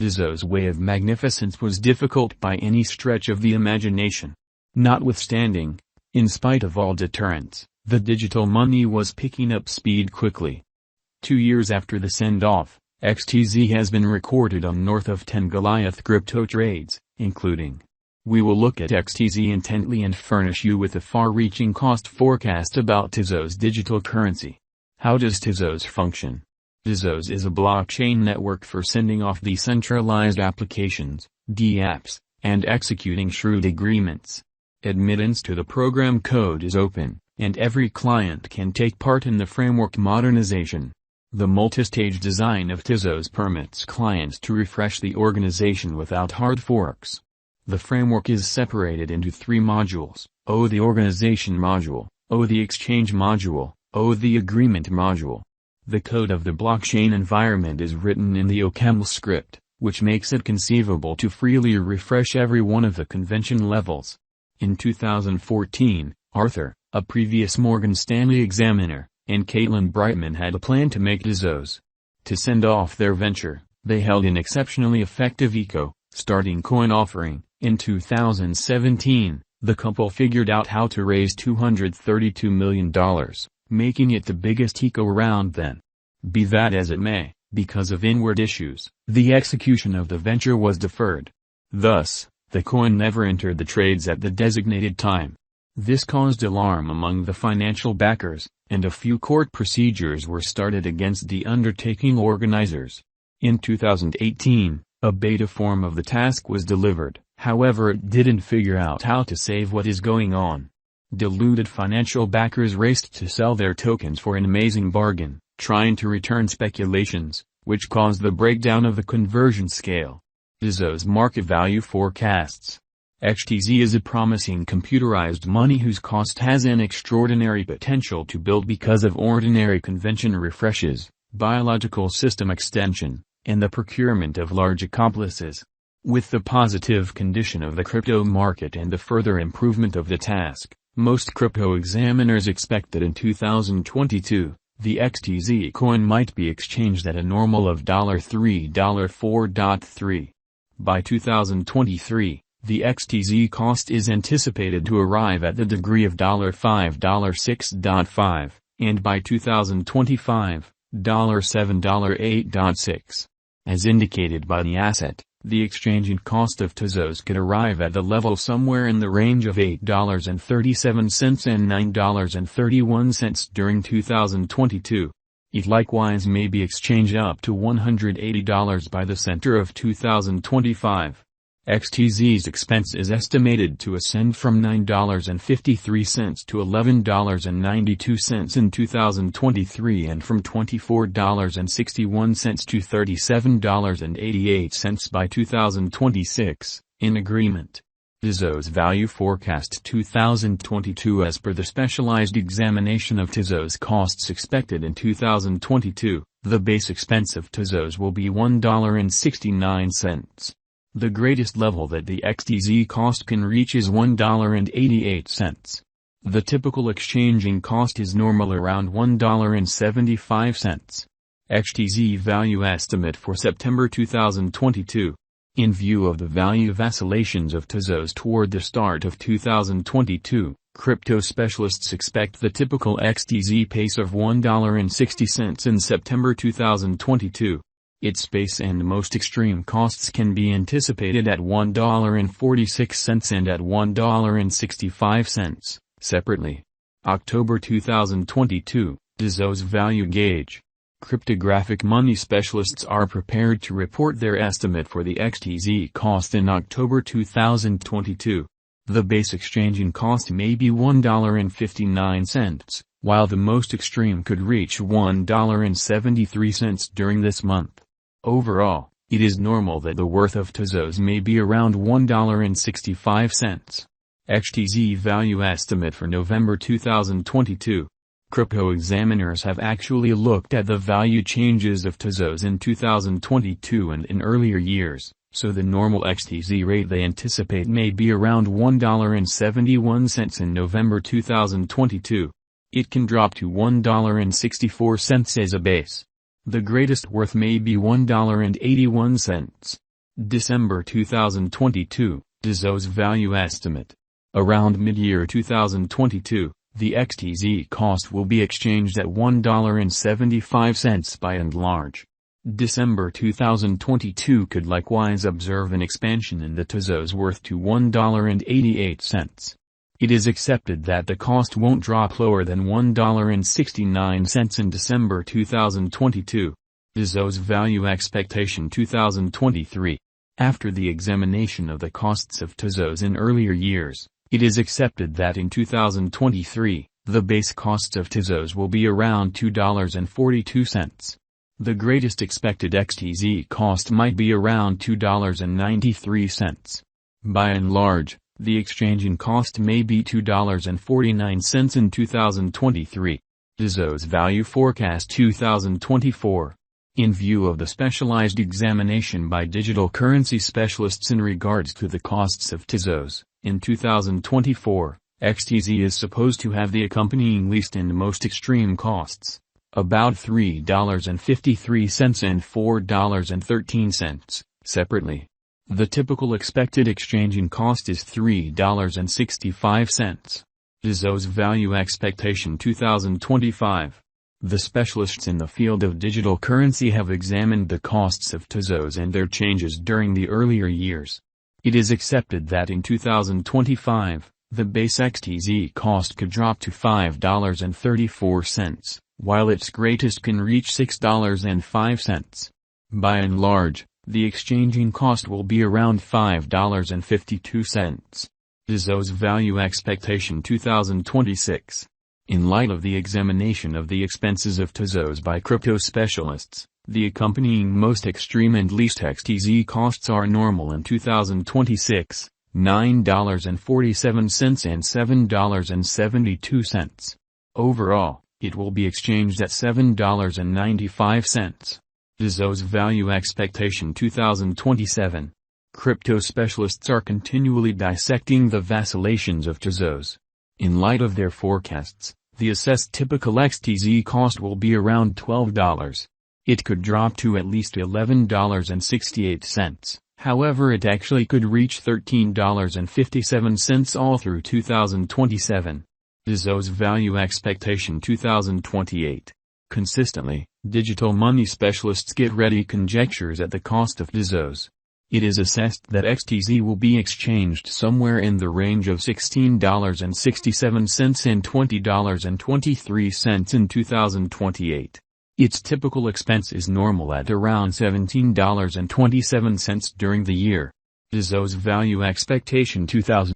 Tezos' way of magnificence was difficult by any stretch of the imagination. Notwithstanding, in spite of all deterrents, the digital money was picking up speed quickly. 2 years after the send-off, XTZ has been recorded on north of 10 Goliath crypto trades, including. We will look at XTZ intently and furnish you with a far-reaching cost forecast about Tezos' digital currency. How does Tezos function? Tezos is a blockchain network for sending off decentralized applications, dApps, and executing shrewd agreements. Admittance to the program code is open, and every client can take part in the framework modernization. The multi-stage design of Tezos permits clients to refresh the organization without hard forks. The framework is separated into 3 modules: O the organization module, O the exchange module, O the agreement module. The code of the blockchain environment is written in the OCaml script, which makes it conceivable to freely refresh every one of the convention levels. In 2014, Arthur, a previous Morgan Stanley examiner, and Caitlin Brightman had a plan to make Tezos. To send off their venture, they held an exceptionally effective starting coin offering. In 2017, the couple figured out how to raise $232 million, making it the biggest round then. Be that as it may, because of inward issues, the execution of the venture was deferred. Thus, the coin never entered the trades at the designated time. This caused alarm among the financial backers, and a few court procedures were started against the undertaking organizers. In 2018, a beta form of the task was delivered, however it didn't figure out how to save what is going on. Deluded financial backers raced to sell their tokens for an amazing bargain, trying to return speculations, which caused the breakdown of the conversion scale. Tezos market value forecasts. XTZ is a promising computerized money whose cost has an extraordinary potential to build because of ordinary convention refreshes, biological system extension, and the procurement of large accomplices. With the positive condition of the crypto market and the further improvement of the task, most crypto examiners expect that in 2022, the XTZ coin might be exchanged at a normal of $3, $4.3. By 2023, the XTZ cost is anticipated to arrive at the degree of $5, $6.5, and by 2025, $7, $8.6. As indicated by the asset, the exchanging cost of Tezos could arrive at the level somewhere in the range of $8.37 and $9.31 during 2022. It likewise may be exchanged up to $180 by the center of 2025. XTZ's expense is estimated to ascend from $9.53 to $11.92 in 2023 and from $24.61 to $37.88 by 2026, in agreement. Tezos value forecast 2022. As per the specialized examination of Tezos costs expected in 2022, the base expense of Tezos will be $1.69. The greatest level that the XTZ cost can reach is $1.88. The typical exchanging cost is normal around $1.75. XTZ value estimate for September 2022. In view of the value vacillations of Tezos toward the start of 2022, crypto specialists expect the typical XTZ pace of $1.60 in September 2022. Its base and most extreme costs can be anticipated at $1.46 and at $1.65, separately. October 2022, Tezos value gauge. Cryptographic money specialists are prepared to report their estimate for the XTZ cost in October 2022. The base exchanging cost may be $1.59, while the most extreme could reach $1.73 during this month. Overall, it is normal that the worth of Tezos may be around $1.65. XTZ value estimate for November 2022. Crypto examiners have actually looked at the value changes of Tezos in 2022 and in earlier years, so the normal XTZ rate they anticipate may be around $1.71 in November 2022. It can drop to $1.64 as a base. The greatest worth may be $1.81. December 2022, Tezos value estimate. Around mid-year 2022, the XTZ cost will be exchanged at $1.75 by and large. December 2022 could likewise observe an expansion in the Tezos worth to $1.88. It is accepted that the cost won't drop lower than $1.69 in December 2022. Tezos value expectation 2023. After the examination of the costs of Tezos in earlier years, it is accepted that in 2023, the base costs of Tezos will be around $2.42. The greatest expected XTZ cost might be around $2.93. By and large, the exchanging cost may be $2.49 in 2023. Tezos value forecast 2024. In view of the specialized examination by digital currency specialists in regards to the costs of Tezos, in 2024, XTZ is supposed to have the accompanying least and most extreme costs, about $3.53 and $4.13, separately. The typical expected exchanging cost is $3.65. Tezos value expectation 2025. The specialists in the field of digital currency have examined the costs of Tezos and their changes during the earlier years. It is accepted that in 2025, the base XTZ cost could drop to $5.34, while its greatest can reach $6.05. By and large, the exchanging cost will be around $5.52. Tezos value expectation 2026. In light of the examination of the expenses of Tezos by crypto specialists, the accompanying most extreme and least XTZ costs are normal in 2026, $9.47 and $7.72. Overall, it will be exchanged at $7.95. Tezos value expectation 2027. Crypto specialists are continually dissecting the vacillations of Tezos. In light of their forecasts, the assessed typical XTZ cost will be around $12. It could drop to at least $11.68, however it actually could reach $13.57 all through 2027. Tezos value expectation 2028. Consistently, digital money specialists get ready conjectures at the cost of Tezos. It is assessed that XTZ will be exchanged somewhere in the range of $16.67 and $20.23 in 2028. Its typical expense is normal at around $17.27 during the year. Tezos value expectation 2000.